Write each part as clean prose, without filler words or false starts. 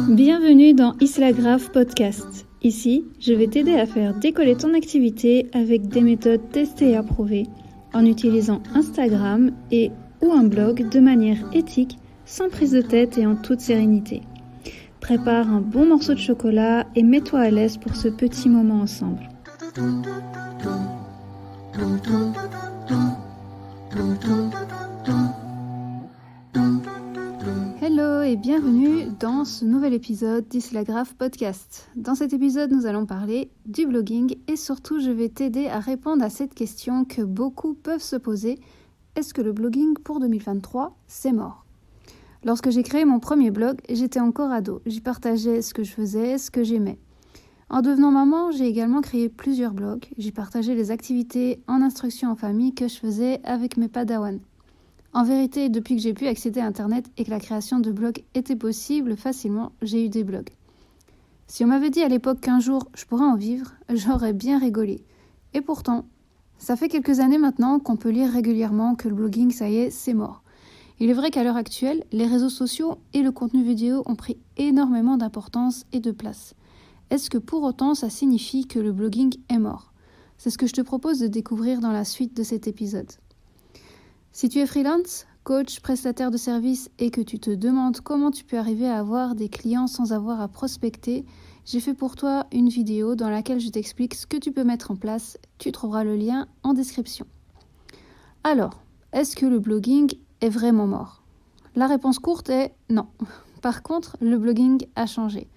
Bienvenue dans Isla Grave Podcast. Ici, je vais t'aider à faire décoller ton activité avec des méthodes testées et approuvées en utilisant Instagram et ou un blog de manière éthique, sans prise de tête et en toute sérénité. Prépare un bon morceau de chocolat et mets-toi à l'aise pour ce petit moment ensemble. Hello et bienvenue dans ce nouvel épisode d'Isla Grave Podcast. Dans cet épisode, nous allons parler du blogging et surtout, je vais t'aider à répondre à cette question que beaucoup peuvent se poser. Est-ce que le blogging pour 2023, c'est mort ? Lorsque j'ai créé mon premier blog, j'étais encore ado. J'y partageais ce que je faisais, ce que j'aimais. En devenant maman, j'ai également créé plusieurs blogs. J'y partageais les activités en instruction en famille que je faisais avec mes padawans. En vérité, depuis que j'ai pu accéder à Internet et que la création de blogs était possible facilement, j'ai eu des blogs. Si on m'avait dit à l'époque qu'un jour je pourrais en vivre, j'aurais bien rigolé. Et pourtant, ça fait quelques années maintenant qu'on peut lire régulièrement que le blogging, ça y est, c'est mort. Il est vrai qu'à l'heure actuelle, les réseaux sociaux et le contenu vidéo ont pris énormément d'importance et de place. Est-ce que pour autant ça signifie que le blogging est mort ? C'est ce que je te propose de découvrir dans la suite de cet épisode. Si tu es freelance, coach, prestataire de services et que tu te demandes comment tu peux arriver à avoir des clients sans avoir à prospecter, j'ai fait pour toi une vidéo dans laquelle je t'explique ce que tu peux mettre en place. Tu trouveras le lien en description. Alors, est-ce que le blogging est vraiment mort ? La réponse courte est non. Par contre, le blogging a changé.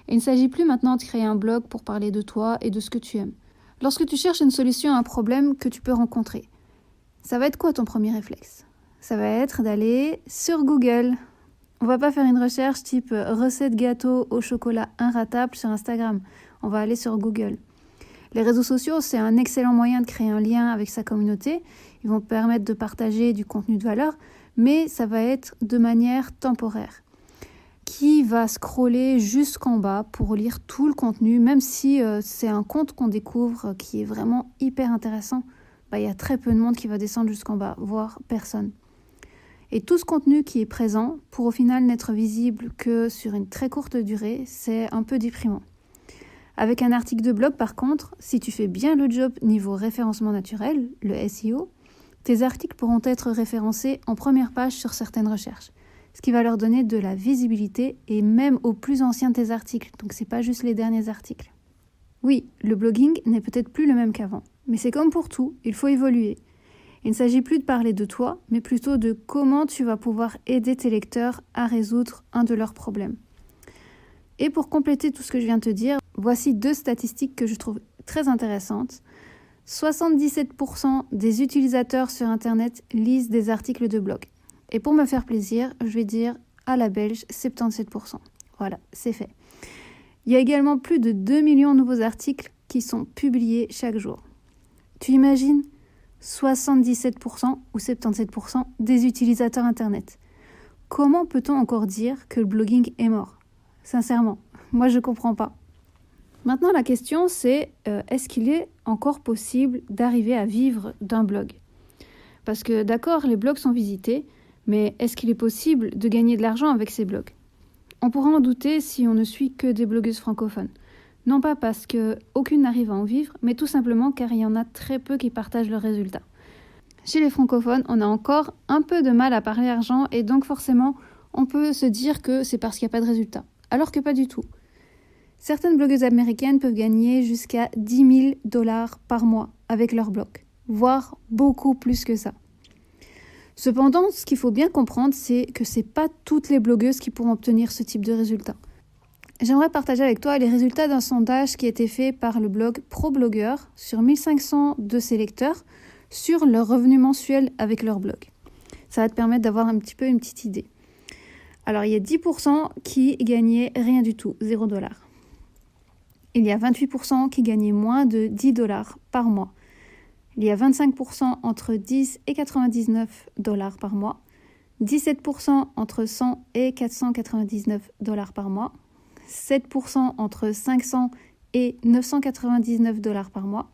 Il ne s'agit plus maintenant de créer un blog pour parler de toi et de ce que tu aimes. Lorsque tu cherches une solution à un problème que tu peux rencontrer, ça va être quoi ton premier réflexe ? Ça va être d'aller sur Google. On va pas faire une recherche type recette gâteau au chocolat inratable sur Instagram. On va aller sur Google. Les réseaux sociaux, c'est un excellent moyen de créer un lien avec sa communauté. Ils vont permettre de partager du contenu de valeur, mais ça va être de manière temporaire. Qui va scroller jusqu'en bas pour lire tout le contenu, même si c'est un compte qu'on découvre qui est vraiment hyper intéressant, il y a très peu de monde qui va descendre jusqu'en bas, voire personne. Et tout ce contenu qui est présent, pour au final n'être visible que sur une très courte durée, c'est un peu déprimant. Avec un article de blog, par contre, si tu fais bien le job niveau référencement naturel, le SEO, tes articles pourront être référencés en première page sur certaines recherches, ce qui va leur donner de la visibilité et même aux plus anciens de tes articles, donc c'est pas juste les derniers articles. Oui, le blogging n'est peut-être plus le même qu'avant, mais c'est comme pour tout, il faut évoluer. Il ne s'agit plus de parler de toi, mais plutôt de comment tu vas pouvoir aider tes lecteurs à résoudre un de leurs problèmes. Et pour compléter tout ce que je viens de te dire, voici 2 statistiques que je trouve très intéressantes. 77% des utilisateurs sur Internet lisent des articles de blog. Et pour me faire plaisir, je vais dire à la belge 77%. Voilà, c'est fait. Il y a également plus de 2 millions de nouveaux articles qui sont publiés chaque jour. Tu imagines 77% ou 77% des utilisateurs Internet. Comment peut-on encore dire que le blogging est mort ? Sincèrement, moi je ne comprends pas. Maintenant la question c'est, est-ce qu'il est encore possible d'arriver à vivre d'un blog ? Parce que d'accord, les blogs sont visités, mais est-ce qu'il est possible de gagner de l'argent avec ces blogs ? On pourra en douter si on ne suit que des blogueuses francophones. Non pas parce qu'aucune n'arrive à en vivre, mais tout simplement car il y en a très peu qui partagent leurs résultats. Chez les francophones, on a encore un peu de mal à parler argent et donc forcément, on peut se dire que c'est parce qu'il n'y a pas de résultats. Alors que pas du tout. Certaines blogueuses américaines peuvent gagner jusqu'à $10,000 par mois avec leur blog, voire beaucoup plus que ça. Cependant, ce qu'il faut bien comprendre, c'est que ce n'est pas toutes les blogueuses qui pourront obtenir ce type de résultats. J'aimerais partager avec toi les résultats d'un sondage qui a été fait par le blog ProBlogueur sur 1500 de ses lecteurs sur leur revenu mensuel avec leur blog. Ça va te permettre d'avoir un petit peu une petite idée. Alors, il y a 10% qui gagnaient rien du tout, $0. Il y a 28% qui gagnaient moins de $10 par mois. Il y a 25% entre 10 et $99 par mois. 17% entre 100 et $499 par mois. 7% entre 500 et $999 par mois.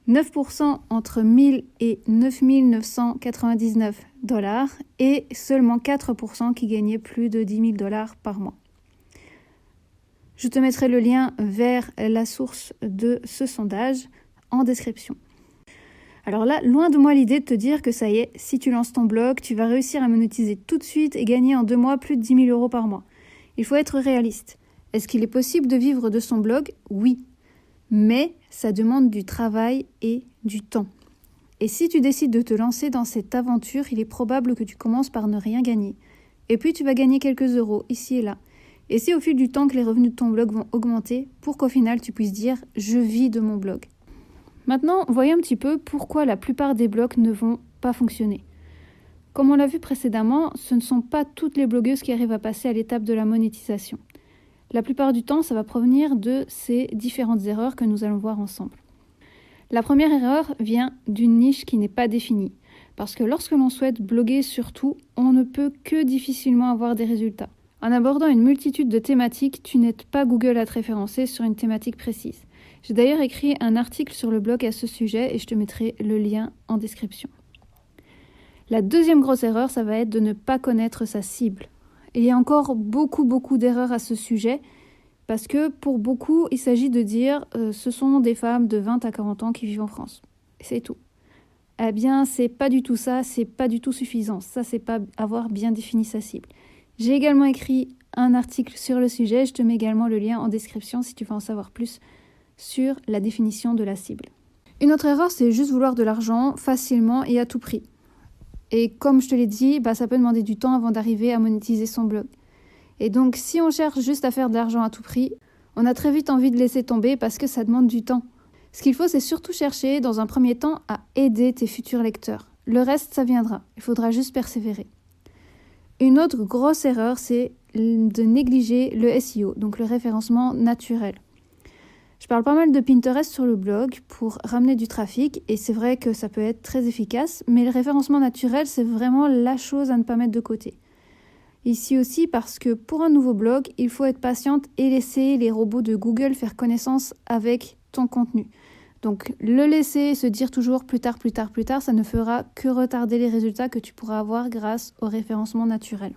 9% entre 1000 et 9999 $ et seulement 4% qui gagnaient plus de 10 000 $ par mois. Je te mettrai le lien vers la source de ce sondage en description. Alors là, loin de moi l'idée de te dire que ça y est, si tu lances ton blog, tu vas réussir à monétiser tout de suite et gagner en 2 mois plus de 10 000 € par mois. Il faut être réaliste. Est-ce qu'il est possible de vivre de son blog ? Oui. Mais ça demande du travail et du temps. Et si tu décides de te lancer dans cette aventure, il est probable que tu commences par ne rien gagner. Et puis tu vas gagner quelques euros ici et là. Et c'est au fil du temps que les revenus de ton blog vont augmenter pour qu'au final tu puisses dire « je vis de mon blog ». Maintenant, voyons un petit peu pourquoi la plupart des blogs ne vont pas fonctionner. Comme on l'a vu précédemment, ce ne sont pas toutes les blogueuses qui arrivent à passer à l'étape de la monétisation. La plupart du temps, ça va provenir de ces différentes erreurs que nous allons voir ensemble. La première erreur vient d'une niche qui n'est pas définie. Parce que lorsque l'on souhaite bloguer sur tout, on ne peut que difficilement avoir des résultats. En abordant une multitude de thématiques, tu n'aides pas Google à te référencer sur une thématique précise. J'ai d'ailleurs écrit un article sur le blog à ce sujet et je te mettrai le lien en description. La deuxième grosse erreur, ça va être de ne pas connaître sa cible. Il y a encore beaucoup d'erreurs à ce sujet parce que pour beaucoup, il s'agit de dire ce sont des femmes de 20 à 40 ans qui vivent en France. C'est tout. Eh bien, c'est pas du tout ça, c'est pas du tout suffisant. Ça, c'est pas avoir bien défini sa cible. J'ai également écrit un article sur le sujet, je te mets également le lien en description si tu veux en savoir plus sur la définition de la cible. Une autre erreur, c'est juste vouloir de l'argent facilement et à tout prix. Et comme je te l'ai dit, ça peut demander du temps avant d'arriver à monétiser son blog. Et donc, si on cherche juste à faire de l'argent à tout prix, on a très vite envie de laisser tomber parce que ça demande du temps. Ce qu'il faut, c'est surtout chercher, dans un premier temps, à aider tes futurs lecteurs. Le reste, ça viendra. Il faudra juste persévérer. Une autre grosse erreur, c'est de négliger le SEO, donc le référencement naturel. Je parle pas mal de Pinterest sur le blog pour ramener du trafic et c'est vrai que ça peut être très efficace, mais le référencement naturel, c'est vraiment la chose à ne pas mettre de côté. Ici aussi parce que pour un nouveau blog, il faut être patiente et laisser les robots de Google faire connaissance avec ton contenu. Donc le laisser se dire toujours plus tard, ça ne fera que retarder les résultats que tu pourras avoir grâce au référencement naturel.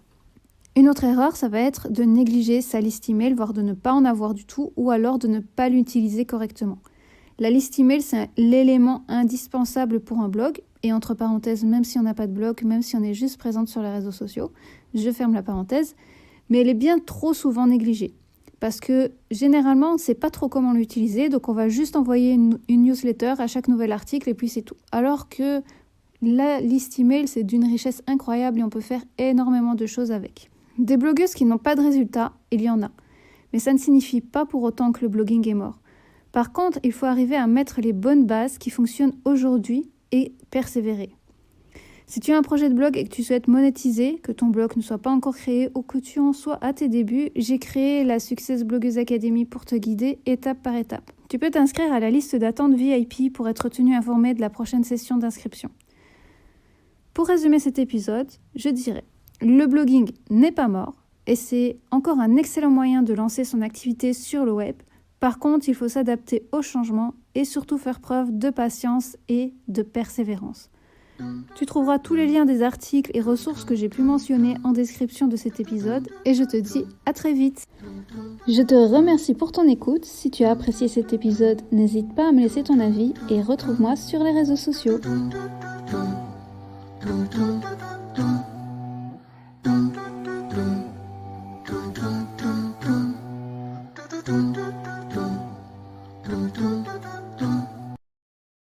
Une autre erreur, ça va être de négliger sa liste email, voire de ne pas en avoir du tout, ou alors de ne pas l'utiliser correctement. La liste email, c'est l'élément indispensable pour un blog, et entre parenthèses, même si on n'a pas de blog, même si on est juste présente sur les réseaux sociaux, je ferme la parenthèse, mais elle est bien trop souvent négligée. Parce que généralement, on ne sait pas trop comment l'utiliser, donc on va juste envoyer une newsletter à chaque nouvel article et puis c'est tout. Alors que la liste email, c'est d'une richesse incroyable et on peut faire énormément de choses avec. Des blogueuses qui n'ont pas de résultats, il y en a. Mais ça ne signifie pas pour autant que le blogging est mort. Par contre, il faut arriver à mettre les bonnes bases qui fonctionnent aujourd'hui et persévérer. Si tu as un projet de blog et que tu souhaites monétiser, que ton blog ne soit pas encore créé ou que tu en sois à tes débuts, j'ai créé la Success Blogueuse Academy pour te guider étape par étape. Tu peux t'inscrire à la liste d'attente VIP pour être tenu informé de la prochaine session d'inscription. Pour résumer cet épisode, je dirais le blogging n'est pas mort et c'est encore un excellent moyen de lancer son activité sur le web. Par contre, il faut s'adapter aux changements et surtout faire preuve de patience et de persévérance. Tu trouveras tous les liens des articles et ressources que j'ai pu mentionner en description de cet épisode et je te dis à très vite. Je te remercie pour ton écoute. Si tu as apprécié cet épisode, n'hésite pas à me laisser ton avis et retrouve-moi sur les réseaux sociaux. Dun dun dun dun dun dun dun.